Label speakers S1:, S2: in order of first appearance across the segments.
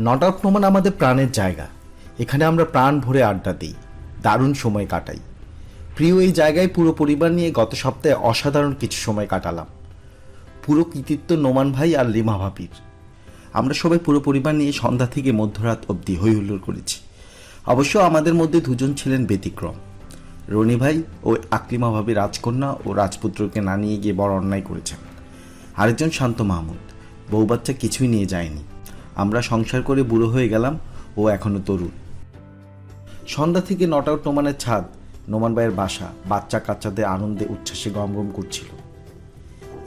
S1: Not out Noman আমাদের প্রাণের জায়গা। এখানে আমরা প্রাণ ভরে আড্ডা দিই, দারুণ সময় কাটাই। প্রিয় এই জায়গায় পুরো পরিবার নিয়ে গত সপ্তাহে অসাধারণ কিছু সময় কাটালাম। পুরো কৃতিত্ব নোমান ভাই আর লিমা ভাবির। আমরা সবাই পুরো পরিবার নিয়ে সন্ধ্যা থেকে মধ্যরাত অবধি হইহুল্লোড় করেছি। অবশ্য আমাদের মধ্যে দুজন ছিলেন ব্যতিক্রম। রনি ভাই ও আকলিমা ভাবি রাজকন্যা ও রাজপুত্রকে না নিয়ে গিয়ে বড় অন্যায় করেছেন। আরেকজন শান্ত মাহমুদ, বউ বাচ্চা কিছুই নিয়ে যায়নি। আমরা সংসার করে বুড়ো হয়ে গেলাম, ও এখনো তরুণ। সন্ধ্যা থেকে নট আউট নোমানের ছাদ, নোমান ভাইয়ের বাসা বাচ্চা কাচ্চাদের আনন্দে উচ্ছ্বাসে গমগম করছিল।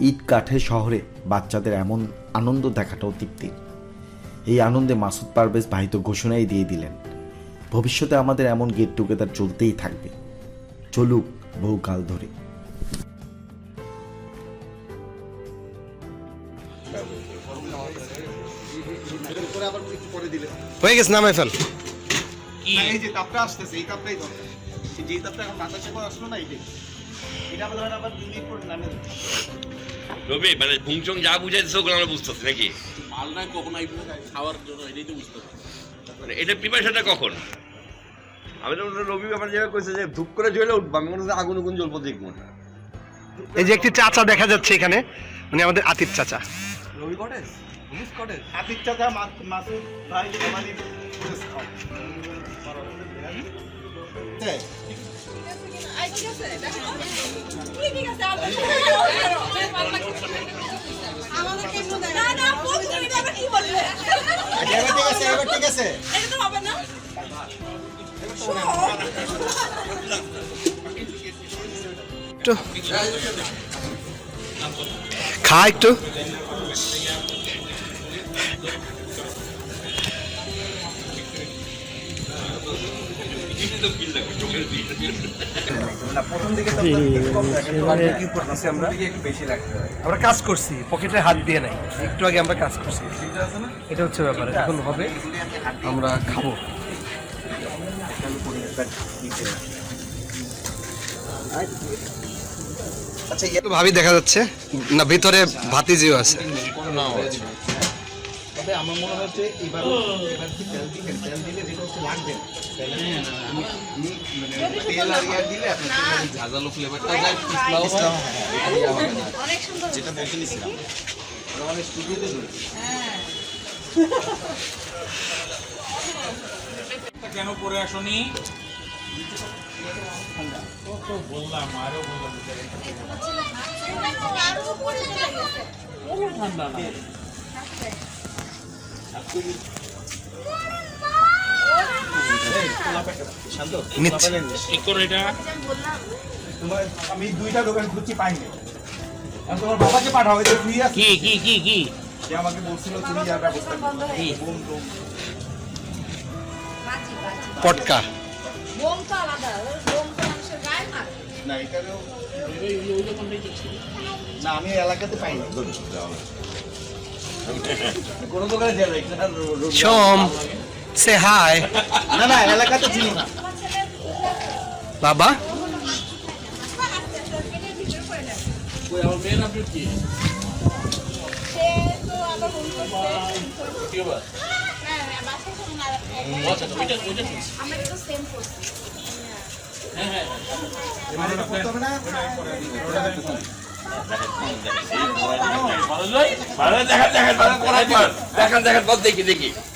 S1: ইট কাঠের শহরে বাচ্চাদের এমন আনন্দ দেখাটাও তৃপ্তির। এই আনন্দে মাসুদ পারভেজ ভাই তো ঘোষণাই দিয়ে দিলেন, ভবিষ্যতে আমাদের এমন গেট টুগেদার চলতেই থাকবে, চলুক বহুকাল ধরে।
S2: হয়ে গেছে, নামাই ফেল।
S3: এই যে তাপটা আসতেছে, এই তাপটাই দরকার। যে তাপটা এখন বাতাসে করে আসলো না, এটা আমরা ধরেন আবার 2 মিনিট পর নামিয়ে দেব।
S4: রবি মানে ভুংচং যা বুঝাইছে ওগুলো আমরা বুঝতেছি নাকি?
S5: মাল নাই কখন আইব খাওয়ার জন্য, এটাই তো বুঝতে পারি।
S4: মানে এটা প্রিপারেশনটা কখন? আমি তো রবি ব্যাপার যেভাবে কইছে যে ধূপ করে জ্বলে উঠবো, আমি মনে হচ্ছে আগুন উগুন জ্বলবো দেখবো না।
S2: এই যে একটি চাচা দেখা যাচ্ছে এখানে, মানে আমাদের আতির চাচা।
S3: রবি কটেজ, পুলিশ কটেজ, আতিক চাচা মাসুদ ভাই আমাদের পুলিশ খাও।
S2: খা একটু। আমরা কাজ করছি, পকেটে হাত দিয়ে নাই, একটু আগে আমরা কাজ করছি, এটা হচ্ছে ব্যাপার। এখন হবে আমরা খাবো। আচ্ছা, ভাবি দেখা যাচ্ছে না, ভিতরে ভাতিজিও আছে।
S3: তবে আমার মনে হচ্ছে এবার কি তেল দিলে যেটা হচ্ছে লাগবে তেল আর ইয়ার দিলে আপনি ঝাঁঝালো ফ্লেভারটা যায়, পিছলাও হয় অনেক সুন্দর, যেটা বলতে নিছিলাম আমাদের স্টুডিওতে ধরেছি।
S5: কেন পরে আসনি? বললাম আরো বললাম ঠান্ডা না।
S3: আমি 2টা দোকান খুঁজছি পাইনি। তোমার বাবাকে পাঠাও, ফ্রি আছে।
S5: কি
S3: সে আমাকে বলছিল তুমি যার ব্যবস্থা
S2: পটকা
S3: না, এখানেও না, আমি এলাকাতে পাইনি কোনো দোকানে যাই না।
S2: সোম সে হাই।
S3: না না, এলাকাতে ছিল না
S2: বাবা।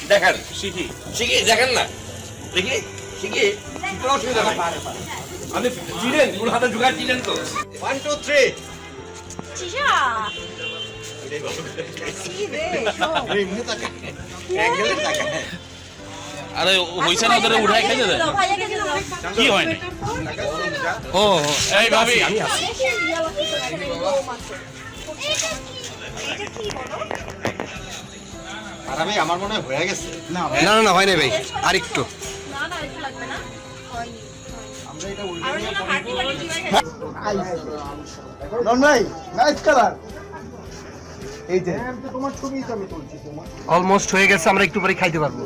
S4: দেখেন শিখি দেখেন না, দেখি শিখি কোনো অসুবিধা নাই। আপনি চিনেন কোন হাতে জোগাড় চিনেন তো?
S3: 1 2 3
S5: আরে হইছে না, ওদের উঠাই খাইতে দেয় কি হয় না।
S2: ও
S5: এই ভাবি
S2: আমি আছি।
S3: আর আমি আমার মনে হয় হয়ে গেছে। না
S2: না না হয় না ভাই, আর একটু।
S3: আমরা এটা নন ভাই, নাইস কালার। এই যে তোমার ছবি তো আমি তুলছি তোমার।
S2: অলমোস্ট হয়ে গেছে, আমরা একটু পরে খাইতে পারবো,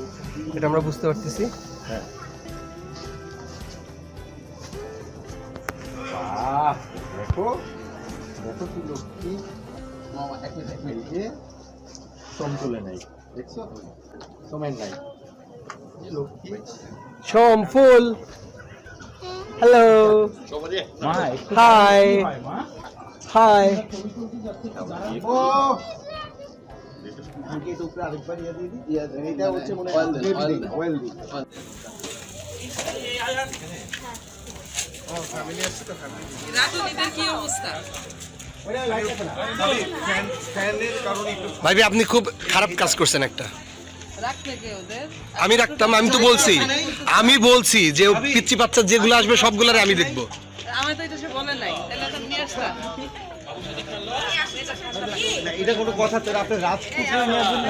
S2: এটা আমরা বুঝতে পারতেছি।
S3: হ্যাঁ, বাহ, দেখো দেখো কি লক্ষ্মী মামা। এক মিনিট, এই যে সম তুলে নাই।
S2: সোম ফুল হ্যালো হাই হাই ভাই আপনি খুব খারাপ কাজ করছেন একটা। আমি রাখতাম, আমি তো বলছি যে পিচ্চি বাচ্চা যেগুলো আসবে সবগুলোরে আমি দেখবো। এটা কোনো কথা তো আপনি রাজপুত্র নেওয়ার জন্য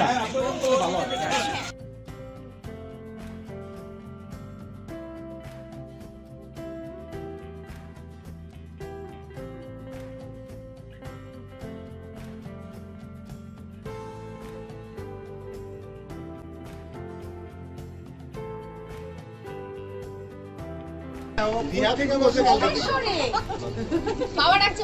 S6: বাবা ডাকছে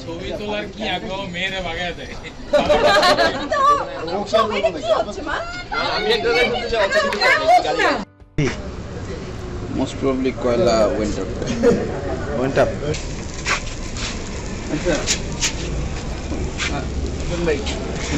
S5: ছবি তোলার কি আগ্রহ মেয়েরা বাগায় দেয়।
S3: মোস্ট প্রবাবলি কয়লা ওয়েন্ট আপ